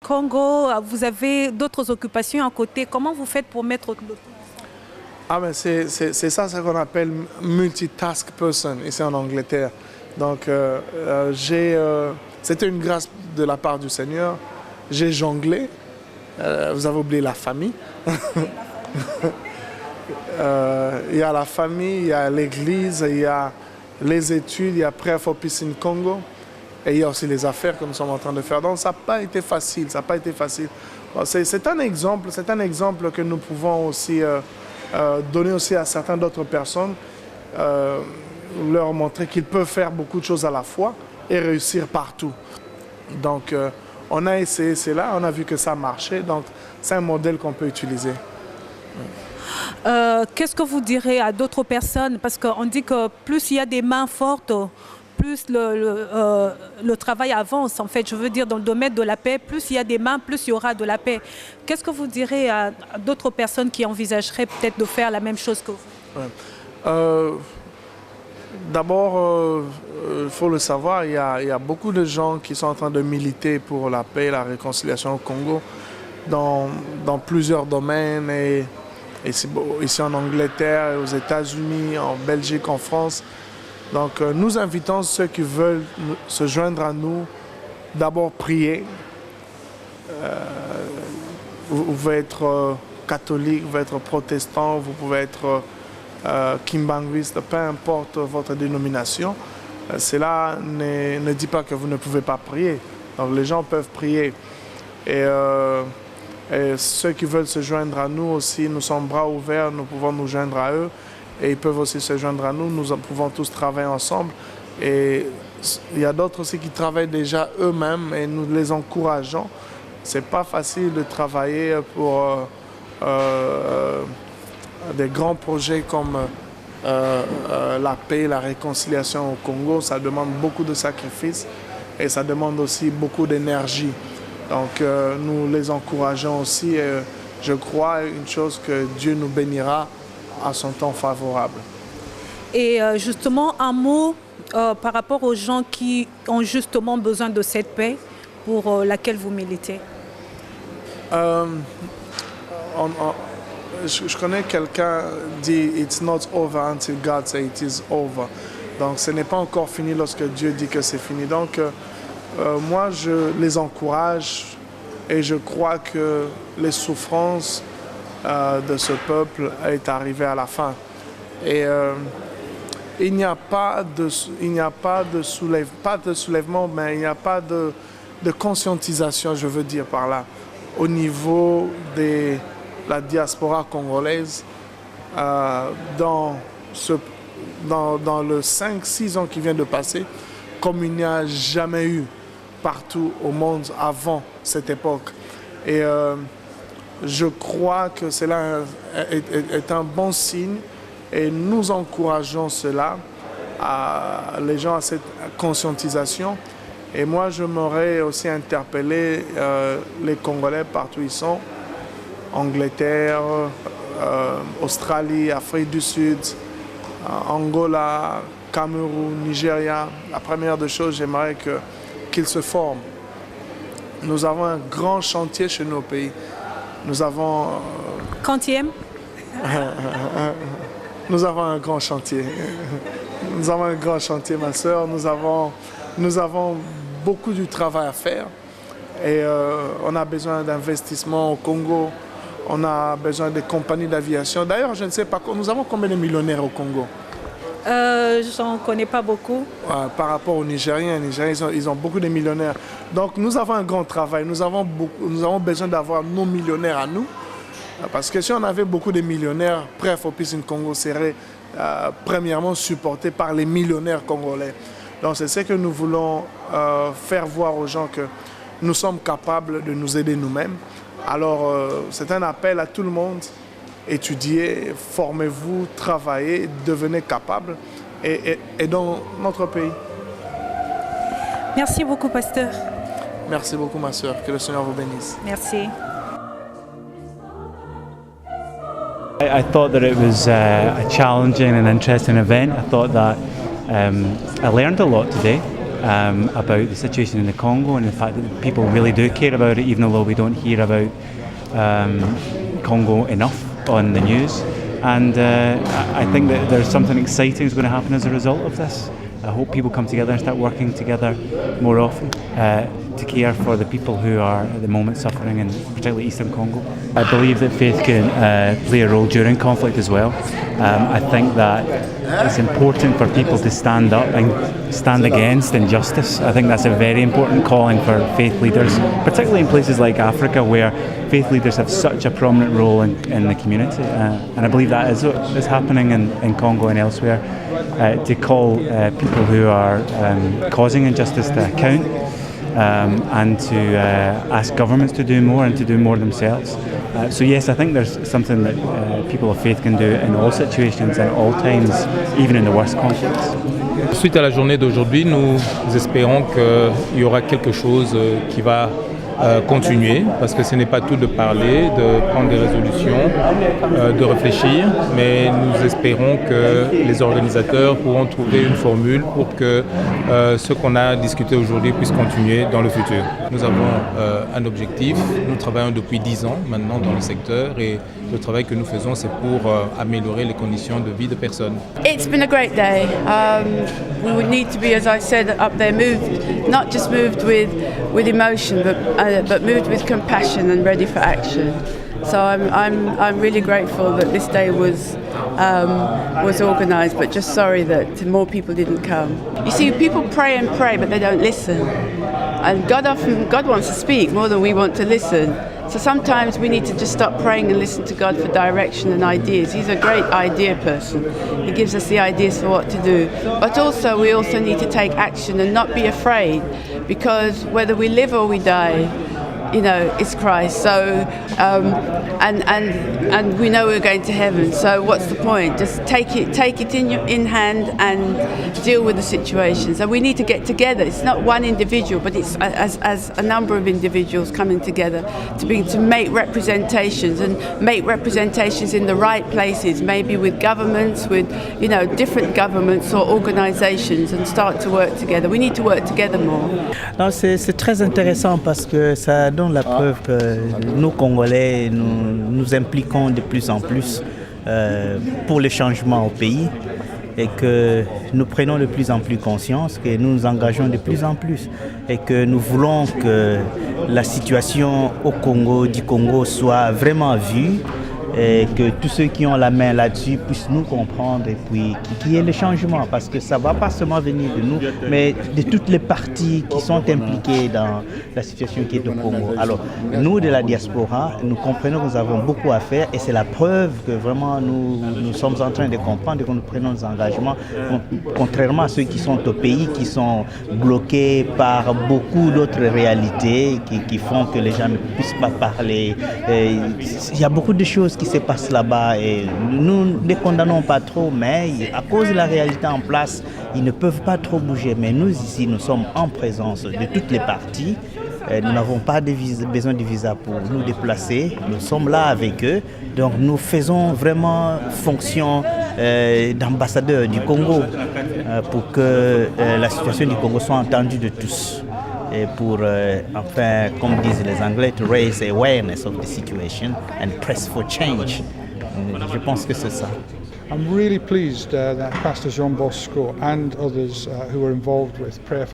Congo, vous avez d'autres occupations à côté. Comment vous faites pour mettre le tout? Ah ben c'est ça ce qu'on appelle multitask person ici en Angleterre. Donc c'était une grâce de la part du Seigneur. J'ai jonglé. Vous avez oublié la famille. Il y a la famille, il y a l'église, il y a les études, il y a Prayer for Peace in Congo. Et il y a aussi les affaires que nous sommes en train de faire. Donc ça n'a pas été facile, ça n'a pas été facile. Bon, c'est un exemple que nous pouvons aussi donner aussi à certaines d'autres personnes, leur montrer qu'ils peuvent faire beaucoup de choses à la fois et réussir partout. Donc on a essayé cela, on a vu que ça marchait, donc c'est un modèle qu'on peut utiliser. Qu'est-ce que vous direz à d'autres personnes? Parce qu'on dit que plus il y a des mains fortes, plus le travail avance. En fait, je veux dire, dans le domaine de la paix, plus il y a des mains, plus il y aura de la paix. Qu'est-ce que vous direz à d'autres personnes qui envisageraient peut-être de faire la même chose que vous? Ouais. D'abord, il faut le savoir, il y a beaucoup de gens qui sont en train de militer pour la paix et la réconciliation au Congo dans plusieurs domaines, et ici en Angleterre, aux États-Unis, en Belgique, en France. Donc nous invitons ceux qui veulent se joindre à nous, d'abord prier. Vous pouvez être catholique, vous pouvez être protestant, vous pouvez être kimbanguiste, peu importe votre dénomination. Cela ne dit pas que vous ne pouvez pas prier. Donc les gens peuvent prier. Et ceux qui veulent se joindre à nous aussi, nous sommes bras ouverts, nous pouvons nous joindre à eux. Et ils peuvent aussi se joindre à nous, nous pouvons tous travailler ensemble. Et il y a d'autres aussi qui travaillent déjà eux-mêmes et nous les encourageons. C'est pas facile de travailler pour des grands projets comme la paix, la réconciliation au Congo. Ça demande beaucoup de sacrifices et ça demande aussi beaucoup d'énergie. Donc nous les encourageons aussi. Et je crois une chose, que Dieu nous bénira à son temps favorable. Et justement, un mot par rapport aux gens qui ont justement besoin de cette paix pour laquelle vous militez. Je connais quelqu'un qui dit « It's not over until God says it is over ». Donc ce n'est pas encore fini lorsque Dieu dit que c'est fini. Donc moi je les encourage et je crois que les souffrances de ce peuple est arrivé à la fin. Et il n'y a pas de soulèvement, mais il n'y a pas de conscientisation, je veux dire par là, au niveau de la diaspora congolaise dans le 5-6 ans qui vient de passer, comme il n'y a jamais eu partout au monde avant cette époque. Et je crois que cela est un bon signe et nous encourageons cela, les gens à cette conscientisation. Et moi, je m'aurais aussi interpellé les Congolais partout où ils sont, Angleterre, Australie, Afrique du Sud, Angola, Cameroun, Nigeria. La première des choses, j'aimerais qu'ils se forment. Nous avons un grand chantier chez nos pays. Nous avons... Quantième? Nous avons un grand chantier. Nous avons un grand chantier, ma sœur. Nous avons beaucoup de travail à faire. Et on a besoin d'investissements au Congo. On a besoin de compagnies d'aviation. D'ailleurs, je ne sais pas, nous avons combien de millionnaires au Congo? Je n'en connais pas beaucoup. Par rapport aux Nigériens, ils ont beaucoup de millionnaires. Donc nous avons un grand travail. Nous avons besoin d'avoir nos millionnaires à nous. Parce que si on avait beaucoup de millionnaires, Prayer for Peace in Congo serait premièrement supporté par les millionnaires congolais. Donc c'est ce que nous voulons faire voir aux gens, que nous sommes capables de nous aider nous-mêmes. Alors c'est un appel à tout le monde. Étudiez, formez-vous, travaillez, devenez capable et dans notre pays. Merci beaucoup, pasteur. Merci beaucoup, ma sœur. Que le Seigneur vous bénisse. Merci. I thought that it was a challenging and interesting event. I thought that I learned a lot today. about the situation in the Congo and the fact that people really do care about it, even though we don't hear about Congo enough on the news. And I think that there's something exciting is going to happen as a result of this. I hope people come together and start working together more often to care for the people who are at the moment suffering, in particularly Eastern Congo. I believe that faith can play a role during conflict as well. I think that it's important for people to stand up and stand against injustice. I think that's a very important calling for faith leaders, particularly in places like Africa where faith leaders have such a prominent role in the community. And I believe that is what is happening in Congo and elsewhere, to call people who are causing injustice to account, and to ask governments to do more and to do more themselves. So yes, I think there's something that people of faith can do in all situations and all times, even in the worst conflicts. Suite à la journée d'aujourd'hui, nous espérons qu'il y aura quelque chose qui va continuer, parce que ce n'est pas tout de parler, de prendre des résolutions, de réfléchir, mais nous espérons que les organisateurs pourront trouver une formule pour que ce qu'on a discuté aujourd'hui puisse continuer dans le futur. Nous avons un objectif, nous travaillons depuis 10 ans maintenant dans le secteur et le travail que nous faisons c'est pour améliorer les conditions de vie de personnes. It's been a great day. We would need to be, as I said up there, moved, not just moved with emotion, but moved with compassion and ready for action. So I'm really grateful that this day was organised, but just sorry that more people didn't come. You see, people pray and pray, but they don't listen. And God wants to speak more than we want to listen. So sometimes we need to just stop praying and listen to God for direction and ideas. He's a great idea person. He gives us the ideas for what to do. But also we also need to take action and not be afraid, because whether we live or we die, you know, it's Christ. So, and we know we're going to heaven. So what's the point? Just take it in hand and deal with the situations. And we need to get together. It's not one individual, but it's as a number of individuals coming together to make representations and make representations in the right places, maybe with governments, with different governments or organisations, and start to work together. We need to work together more. Non, c'est très intéressant parce que ça donne la preuve que nous, Congolais, nous impliquons de plus en plus pour le changement au pays et que nous prenons de plus en plus conscience, que nous nous engageons de plus en plus et que nous voulons que la situation au Congo, du Congo soit vraiment vue et que tous ceux qui ont la main là-dessus puissent nous comprendre et puis qu'il y ait le changement, parce que ça ne va pas seulement venir de nous, mais de toutes les parties qui sont impliquées dans la situation qui est au Congo. Alors, nous de la diaspora, nous comprenons que nous avons beaucoup à faire et c'est la preuve que vraiment nous sommes en train de comprendre et que nous prenons nos engagements, contrairement à ceux qui sont au pays, qui sont bloqués par beaucoup d'autres réalités qui font que les gens ne puissent pas parler. Il y a beaucoup de choses qui se passe là-bas et nous ne les condamnons pas trop, mais à cause de la réalité en place, ils ne peuvent pas trop bouger. Mais nous ici, nous sommes en présence de toutes les parties. Nous n'avons pas besoin de visa pour nous déplacer. Nous sommes là avec eux. Donc nous faisons vraiment fonction d'ambassadeur du Congo pour que la situation du Congo soit entendue de tous. Et pour, enfin, comme disent les Anglais, to raise awareness of the situation and press for change. Je pense que c'est ça. I'm really pleased that Pastor Jean Bosco and others who were involved with prayer